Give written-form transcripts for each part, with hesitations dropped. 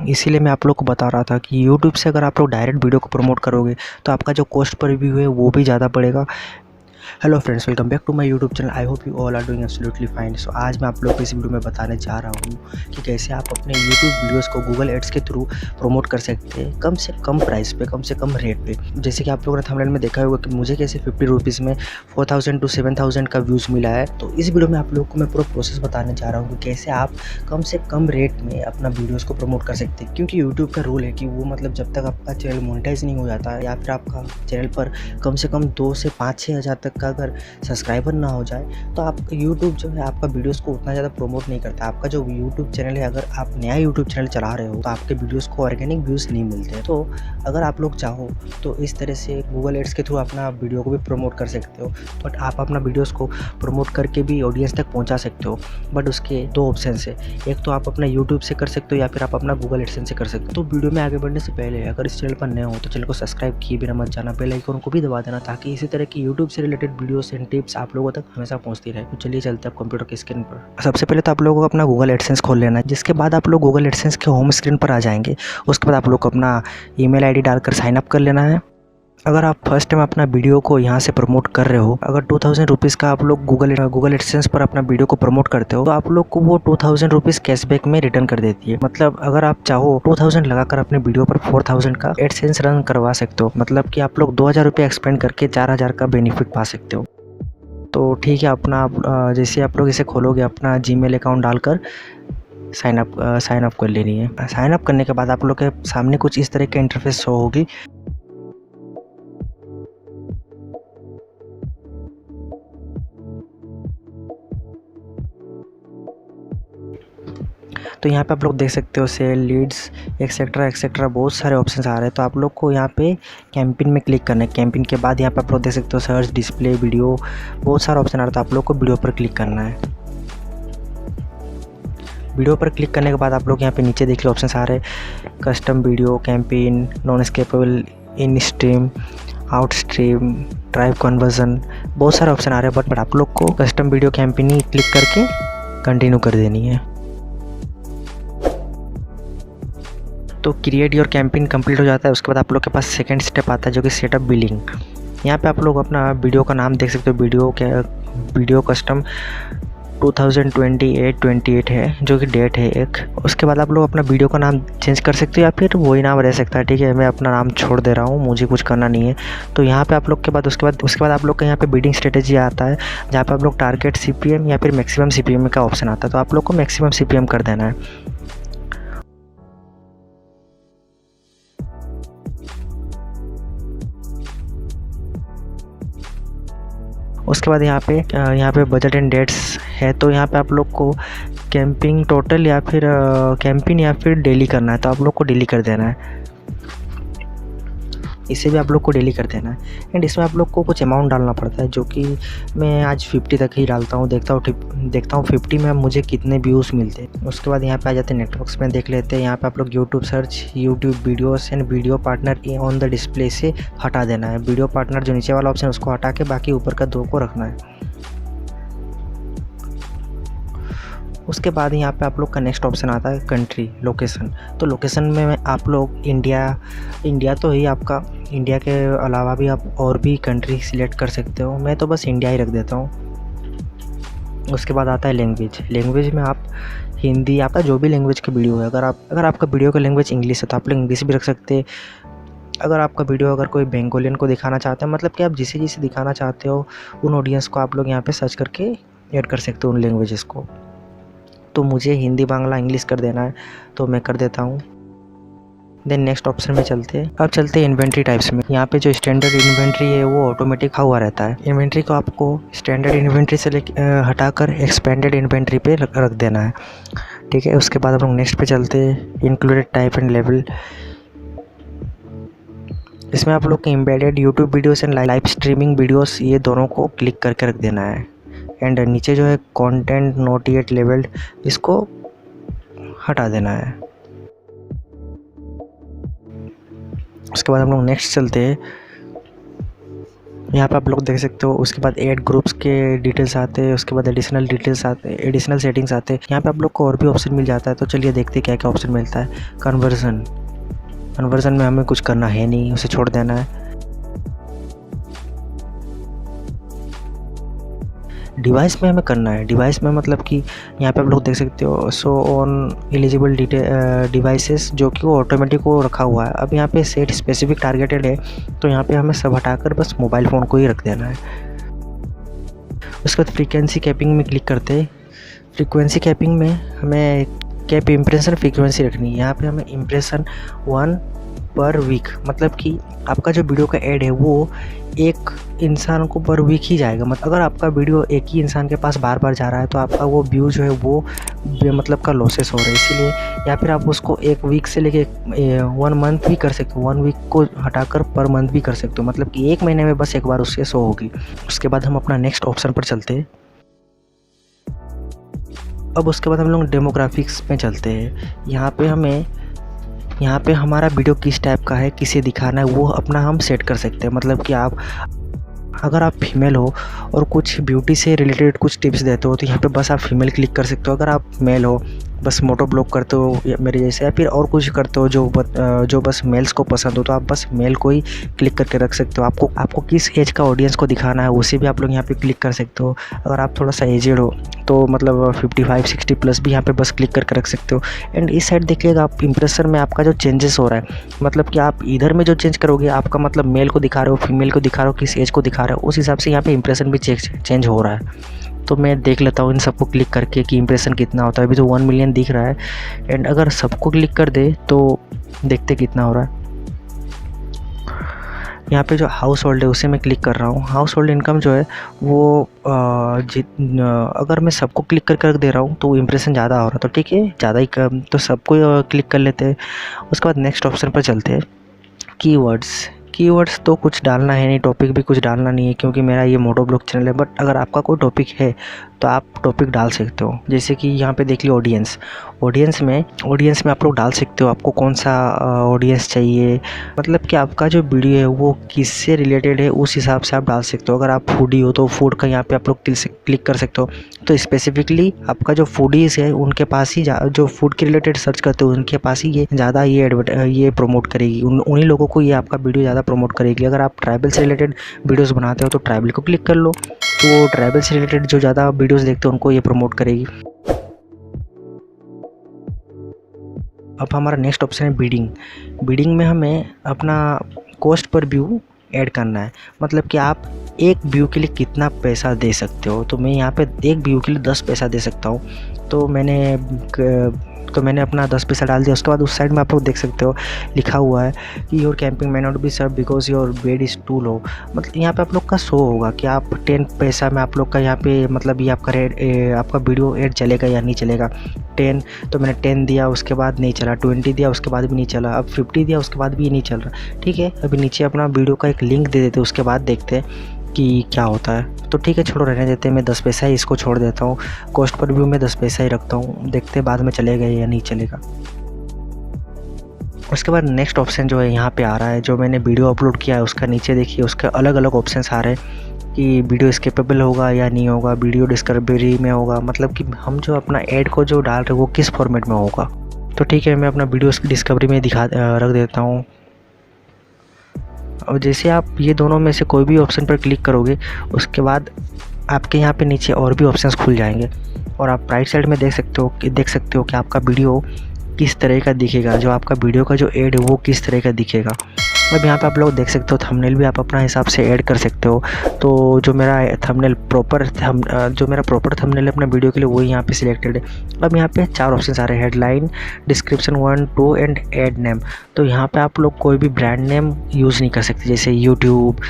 इसीलिए मैं आप लोग को बता रहा था कि यूट्यूब से अगर आप लोग डायरेक्ट वीडियो को प्रमोट करोगे तो आपका जो कॉस्ट पर व्यू है वो भी ज़्यादा पड़ेगा। Hello friends, welcome back to my YouTube channel. I hope you all are doing absolutely fine. So आज मैं आप लोग को इस वीडियो में बताने जा रहा हूँ कि कैसे आप अपने यूट्यूब वीडियोस को गूगल एड्स के थ्रू प्रमोट कर सकते हैं कम से कम प्राइस पे, कम से कम रेट पे। जैसे कि आप लोगों ने थंबनेल में देखा होगा कि मुझे कैसे 50 रुपीज़ में 4000 to 7000 का व्यूज़ मिला है। तो इस वीडियो में आप लोग को मैं पूरा प्रोसेस बताने जा रहा हूँ कि कैसे आप कम से कम रेट में अपना वीडियोज़ को प्रमोट कर सकते हैं। क्योंकि यूट्यूब का रूल है कि वो मतलब जब तक आपका चैनल मोनेटाइज नहीं हो जाता या फिर आपका चैनल पर कम से कम 2 से 5-6 हज़ार तक का अगर सब्सक्राइबर ना हो जाए तो आप यूट्यूब जो है आपका वीडियोस को उतना ज़्यादा प्रमोट नहीं करता। आपका जो यूट्यूब चैनल है, अगर आप नया यूट्यूब चैनल चला रहे हो तो आपके वीडियोस को ऑर्गेनिक व्यूज़ नहीं मिलते। तो अगर आप लोग चाहो तो इस तरह से गूगल एड्स के थ्रू अपना वीडियो को भी प्रमोट कर सकते हो। बट आप अपना वीडियोस को प्रमोट करके भी ऑडियंस तक पहुँचा सकते हो। बट उसके 2 ऑप्शन है, एक तो आप अपना यूट्यूब से कर सकते हो या फिर आप अपना गूगल एडसेंस से कर सकते हो। तो वीडियो में आगे बढ़ने से पहले अगर इस चैनल पर नए हो तो चैनल को सब्सक्राइब किए बिना मत जाना, बेल आइकन को भी दबा देना ताकि इसी तरह की यूट्यूब से रिलेटेड वीडियोस एंड टिप्स आप लोगों तक हमेशा पहुंचती रहे। तो चलिए चलते हैं कंप्यूटर की स्क्रीन पर। सबसे पहले तो आप लोगों को अपना गूगल एडसेंस खोल लेना है, जिसके बाद आप लोग गूगल एडसेंस के होम स्क्रीन पर आ जाएंगे। उसके बाद आप लोग को अपना ईमेल आईडी डालकर साइन अप कर लेना है। अगर आप फर्स्ट टाइम अपना वीडियो को यहाँ से प्रमोट कर रहे हो, अगर 2000 रुपीज़ का आप लोग गूगल एडसेंस पर अपना वीडियो को प्रमोट करते हो तो आप लोग को वो 2000 रुपीज़ कैशबैक में रिटर्न कर देती है। मतलब अगर आप चाहो 2000 लगाकर अपने वीडियो पर 4000 का एडसेंस रन करवा सकते हो। मतलब कि आप लोग 2000 रुपये एक्सपेंड करके 4000 का बेनिफिट पा सकते हो। तो ठीक है, अपना जैसे आप लोग इसे खोलोगे अपना जीमेल अकाउंट डालकर साइन अप कर लेनी है। साइन अप करने के बाद आप लोग के सामने कुछ इस तरह की इंटरफेस शो होगी। तो यहाँ पे आप लोग देख सकते हो सेल, लीड्स, एक्सेट्रा एक्सेट्रा बहुत सारे ऑप्शंस आ रहे हैं। तो आप लोग को यहाँ पे कैंपेन में क्लिक करना है। कैंपेन के बाद यहाँ पे आप लोग देख सकते हो सर्च, डिस्प्ले, वीडियो, बहुत सारा ऑप्शन आ रहा है। तो आप लोग को वीडियो पर क्लिक करना है। वीडियो पर क्लिक करने के बाद आप लोग यहाँ पे नीचे देख लो ऑप्शन आ रहे हैं, custom video, campaign, non skippable, इन stream, out stream, drive conversion, बहुत सारे ऑप्शन आ रहे हैं। बट आप लोग को कस्टम वीडियो कैंपेन ही क्लिक करके कंटिन्यू कर देनी है। तो क्रिएट योर कैंपेन कंप्लीट हो जाता है। उसके बाद आप लोग के पास सेकंड स्टेप आता है जो कि सेटअप बिलिंग। यहाँ पे आप लोग अपना वीडियो का नाम देख सकते हो। वीडियो कस्टम 2028 है जो कि डेट है एक। उसके बाद आप लोग अपना वीडियो का नाम चेंज कर सकते हो या फिर वही नाम रह सकता है। ठीक है, मैं अपना नाम छोड़ दे रहा हूँ, मुझे कुछ करना नहीं है। तो यहाँ पे आप लोग के बाद उसके बाद आप लोग का यहाँ पे बिडिंग स्ट्रेटेजी आता है, जहाँ पे आप लोग टारगेट CPM या फिर मैक्सिमम CPM का ऑप्शन आता है। तो आप लोग को मैक्सिमम CPM कर देना है। उसके बाद यहाँ पे बजट एंड डेट्स है। तो यहाँ पे आप लोग को कैंपिंग टोटल या फिर कैंपिंग या फिर डेली करना है। तो आप लोग को डेली कर देना है, इसे भी आप लोग को डेली कर देना है। एंड इसमें आप लोग को कुछ अमाउंट डालना पड़ता है, जो कि मैं आज 50 तक ही डालता हूँ। देखता हूँ 50 में मुझे कितने व्यूज़ मिलते हैं। उसके बाद यहाँ पे आ जाते हैं नेटवर्क्स में, देख लेते हैं। यहाँ पे आप लोग YouTube search, YouTube videos and video partner on the display से हटा देना है। वीडियो पार्टनर जो नीचे वाला ऑप्शन है उसको हटा के बाकी ऊपर का 2 को रखना है। उसके बाद यहाँ पे आप लोग का नेक्स्ट ऑप्शन आता है कंट्री, लोकेशन। तो लोकेशन में आप लोग इंडिया तो ही आपका, इंडिया के अलावा भी आप और भी कंट्री सिलेक्ट कर सकते हो। मैं तो बस इंडिया ही रख देता हूँ। उसके बाद आता है लैंग्वेज में आप हिंदी, आपका जो भी लैंग्वेज का वीडियो है, अगर आपका वीडियो का लैंग्वेज इंग्लिश है तो आप लोग इंग्लिश भी रख सकते हैं। अगर आपका वीडियो अगर कोई बेंगोलियन को दिखाना चाहते हैं, मतलब कि आप जिसे दिखाना चाहते हो उन ऑडियंस को आप लोग यहाँ पे सर्च करके ऐड कर सकते हो उन लैंग्वेजेस को। तो मुझे हिंदी, बांग्ला, इंग्लिश कर देना है तो मैं कर देता हूँ। देन नेक्स्ट ऑप्शन में चलते हैं। अब चलते हैं इन्वेंट्री टाइप्स में। यहाँ पे जो स्टैंडर्ड इन्वेंट्री है वो ऑटोमेटिक हुआ रहता है। इन्वेंट्री को आपको स्टैंडर्ड इन्वेंट्री से हटाकर एक्सपेंडेड इन्वेंट्री पे रख देना है। ठीक है, उसके बाद हम लोग नेक्स्ट पे चलते हैं, इंक्लूडेड टाइप एंड लेवल। इसमें आप लोग के embedded YouTube videos and live streaming videos, ये दोनों को क्लिक करके रख देना है। एंड नीचे जो है कंटेंट नॉट येट लेवल्ड, इसको हटा देना है। उसके बाद हम लोग नेक्स्ट चलते हैं। यहाँ पे आप लोग देख सकते हो। उसके बाद ऐड ग्रुप्स के डिटेल्स आते हैं, उसके बाद एडिशनल डिटेल्स आते हैं, एडिशनल सेटिंग्स आते हैं। यहाँ पे आप लोग को और भी ऑप्शन मिल जाता है। तो चलिए देखते हैं क्या क्या ऑप्शन मिलता है। कन्वर्जन में हमें कुछ करना है नहीं, उसे छोड़ देना है। डिवाइस में हमें करना है। डिवाइस में मतलब कि यहाँ पे आप लोग देख सकते हो शो ऑन एलिजिबल डिवाइसेस, जो कि वो ऑटोमेटिक को रखा हुआ है। अब यहाँ पे सेट स्पेसिफिक टारगेटेड है, तो यहाँ पे हमें सब हटाकर बस मोबाइल फ़ोन को ही रख देना है। उसके बाद फ्रीक्वेंसी कैपिंग में क्लिक करते हैं। फ्रीक्वेंसी कैपिंग में हमें कैप इम्प्रेशन फ्रीक्वेंसी रखनी है। यहाँ पे हमें इम्प्रेशन 1 पर वीक, मतलब कि आपका जो वीडियो का ऐड है वो एक इंसान को पर वीक ही जाएगा। मतलब अगर आपका वीडियो एक ही इंसान के पास बार बार जा रहा है तो आपका वो व्यू जो है वो बेमतलब का लॉसेस हो रहा है। इसीलिए या फिर आप उसको एक वीक से लेके 1 मंथ भी कर सकते हो। 1 वीक को हटाकर पर मंथ भी कर सकते हो, मतलब कि 1 महीने में बस एक बार उससे शो होगी। उसके बाद हम अपना नेक्स्ट ऑप्शन पर चलते हैं। अब उसके बाद हम लोग डेमोग्राफिक्स में चलते हैं। यहाँ पे हमारा वीडियो किस टाइप का है, किसे दिखाना है, वो अपना हम सेट कर सकते हैं। मतलब कि अगर आप फीमेल हो और कुछ ब्यूटी से रिलेटेड कुछ टिप्स देते हो तो यहाँ पे बस आप फीमेल क्लिक कर सकते हो। अगर आप मेल हो, बस मोटो ब्लॉग करते हो या मेरे जैसे, या फिर और कुछ करते हो जो बस मेल्स को पसंद हो, तो आप बस मेल को ही क्लिक करके रख सकते हो। आपको किस एज का ऑडियंस को दिखाना है उसे भी आप लोग यहाँ पे क्लिक कर सकते हो। अगर आप थोड़ा सा एजेड हो तो मतलब 55-60 प्लस भी यहाँ पे बस क्लिक करके रख सकते हो। एंड इस साइड देखिएगा आप इंप्रेशन में आपका जो चेंजेस हो रहा है, मतलब कि आप इधर में जो चेंज करोगे आपका मतलब मेल को दिखा रहे हो, फीमेल को दिखा रहे हो, किस एज को दिखा रहे हो, उस हिसाब से यहाँ पे इंप्रेशन भी चेंज हो रहा है। तो मैं देख लेता हूँ इन सबको क्लिक करके कि इंप्रेशन कितना होता है। अभी तो 1 मिलियन दिख रहा है। एंड अगर सबको क्लिक कर दे तो देखते कितना हो रहा है। यहाँ पे जो हाउस होल्ड है उसे मैं क्लिक कर रहा हूँ। हाउस होल्ड इनकम जो है वो अगर मैं सबको क्लिक करके रख दे रहा हूँ तो इंप्रेशन ज़्यादा हो रहा है, तो ठीक है, ज़्यादा ही कम, तो सबको क्लिक कर लेते हैं। उसके बाद नेक्स्ट ऑप्शन पर चलते हैं। कीवर्ड्स तो कुछ डालना है नहीं, टॉपिक भी कुछ डालना नहीं है क्योंकि मेरा ये मोटो ब्लॉग चैनल है। बट अगर आपका कोई टॉपिक है तो आप टॉपिक डाल सकते हो। जैसे कि यहाँ पे देख लियो ऑडियंस में आप लोग डाल सकते हो आपको कौन सा ऑडियंस चाहिए, मतलब कि आपका जो वीडियो है वो किससे रिलेटेड है उस हिसाब से आप डाल सकते हो। अगर आप फूडी हो तो फूड का यहाँ पे आप लोग क्लिक कर सकते हो। तो स्पेसिफिकली आपका जो फूडीज़ है उनके पास ही जो फूड के रिलेटेड सर्च करते हो उनके पास ही ये ज़्यादा ये प्रमोट करेगी, उन्हीं लोगों को ये आपका वीडियो ज़्यादा प्रमोट करेगी। अगर आप ट्राइबल से रिलेटेड वीडियोस बनाते हो तो ट्राइबल को क्लिक कर लो, तो ट्राइबल से रिलेटेड जो ज़्यादा वीडियोस देखते हो उनको ये प्रमोट करेगी। अब हमारा नेक्स्ट ऑप्शन है बिडिंग में हमें अपना कॉस्ट पर व्यू ऐड करना है, मतलब कि आप एक व्यू के लिए कितना पैसा दे सकते हो। तो मैं यहाँ पे एक व्यू के लिए 10 पैसा दे सकता हूँ। तो मैंने अपना 10 पैसा डाल दिया। उसके बाद उस साइड में आप लोग देख सकते हो लिखा हुआ है कि your camping may not be served because your bed is too low। मतलब यहाँ पे आप लोग का शो होगा कि आप 10 पैसा में आप लोग का यहाँ पे मतलब ये आपका वीडियो ऐड चलेगा या नहीं चलेगा। 10 तो मैंने 10 दिया, उसके बाद नहीं चला। 20 दिया, उसके बाद भी नहीं चला। अब 50 दिया, उसके बाद भी नहीं चल रहा। ठीक है, अभी नीचे अपना वीडियो का एक लिंक दे देते, उसके बाद देखते हैं कि क्या होता है। तो ठीक है, छोड़ो, रहने देते हैं। मैं 10 पैसा ही इसको छोड़ देता हूँ। कॉस्ट पर व्यू में 10 पैसा ही रखता हूँ, देखते हैं बाद में चलेगा या नहीं चलेगा। उसके बाद नेक्स्ट ऑप्शन जो है यहाँ पे आ रहा है, जो मैंने वीडियो अपलोड किया है उसका नीचे देखिए उसके अलग अलग ऑप्शंस आ रहे हैं कि वीडियो स्केपेबल होगा या नहीं होगा, वीडियो डिस्कवरी में होगा, मतलब कि हम जो अपना ऐड को जो डाल रहे हैं वो किस फॉर्मेट में होगा। तो ठीक है, मैं अपना वीडियो डिस्कवरी में रख देता हूँ। और जैसे आप ये दोनों में से कोई भी ऑप्शन पर क्लिक करोगे उसके बाद आपके यहाँ पे नीचे और भी ऑप्शंस खुल जाएंगे और आप राइट साइड में देख सकते हो कि आपका वीडियो किस तरह का दिखेगा, जो आपका वीडियो का जो ऐड है वो किस तरह का दिखेगा। अब यहाँ पे आप लोग देख सकते हो थंबनेल भी आप अपना हिसाब से ऐड कर सकते हो। तो जो मेरा प्रॉपर थंबनेल है अपना वीडियो के लिए वही यहाँ पे सिलेक्टेड है। अब यहाँ पे 4 ऑप्शन आ रहे हैं, headline, description 1, 2 and add name. तो यहाँ पे आप लोग कोई भी ब्रांड नेम यूज़ नहीं कर सकते, जैसे यूट्यूब,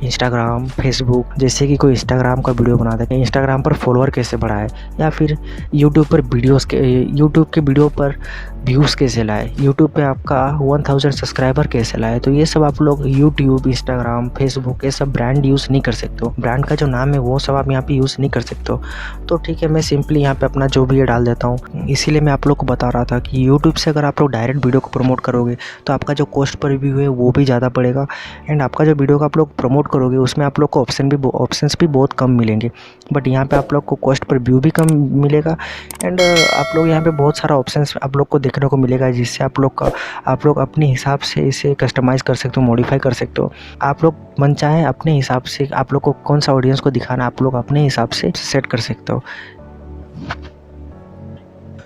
इंस्टाग्राम, फेसबुक। जैसे कि कोई इंस्टाग्राम का वीडियो बना दे, इंस्टाग्राम पर फॉलोअर कैसे बढ़ाए, या फिर यूट्यूब के वीडियो पर व्यूज़ कैसे लाए, यूट्यूब पे आपका 1000 सब्सक्राइबर कैसे लाए। तो ये सब आप लोग यूट्यूब, इंस्टाग्राम, फेसबुक ये सब ब्रांड यूज़ नहीं कर सकते हो। ब्रांड का जो नाम है वो सब आप यहाँ पे यूज़ नहीं कर सकते हो। तो ठीक है, मैं सिंपली यहाँ पे अपना जो भी है डाल देता हूँ। इसीलिए मैं आप लोग को बता रहा था कि यूट्यूब से अगर आप लोग डायरेक्ट वीडियो को प्रमोट करोगे तो आपका जो कॉस्ट पर व्यू है वो भी ज़्यादा पड़ेगा। एंड आपका जो वीडियो को आप लोग प्रमोट करोगे उसमें आप लोग को ऑप्शंस भी बहुत कम मिलेंगे। बट यहाँ पे आप लोग को कॉस्ट पर व्यू भी कम मिलेगा। एंड आप लोग यहाँ पे बहुत सारा ऑप्शंस आप लोग को देखने को मिलेगा, जिससे आप लोग अपने हिसाब से इसे कस्टमाइज़ कर सकते हो, मॉडिफाई कर सकते हो। आप लोग मन चाहे अपने हिसाब से आप लोग को कौन सा ऑडियंस को दिखाना आप लोग अपने हिसाब से सेट कर सकते हो।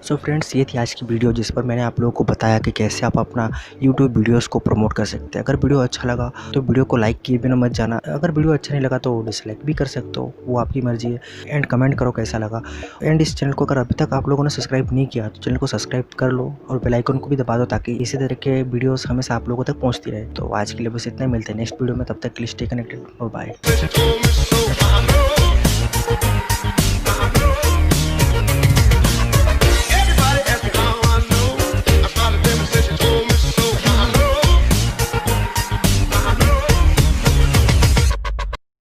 सो फ्रेंड्स, ये थी आज की वीडियो जिस पर मैंने आप लोगों को बताया कि कैसे आप अपना यूट्यूब वीडियोस को प्रमोट कर सकते हैं। अगर वीडियो अच्छा लगा तो वीडियो को लाइक किए बिना मत जाना। अगर वीडियो अच्छा नहीं लगा तो डिसलाइक भी कर सकते हो, वो आपकी मर्जी है। एंड कमेंट करो कैसा लगा। एंड इस चैनल को अगर अभी तक आप लोगों ने सब्सक्राइब नहीं किया तो चैनल को सब्सक्राइब कर लो और बेल आइकन को भी दबा दो, ताकि इसी तरह के वीडियोस हमेशा आप लोगों तक पहुँचती रहे। तो आज के लिए बस इतना ही, मिलते हैं नेक्स्ट वीडियो में। तब तक के लिए स्टे कनेक्टेड, बाय।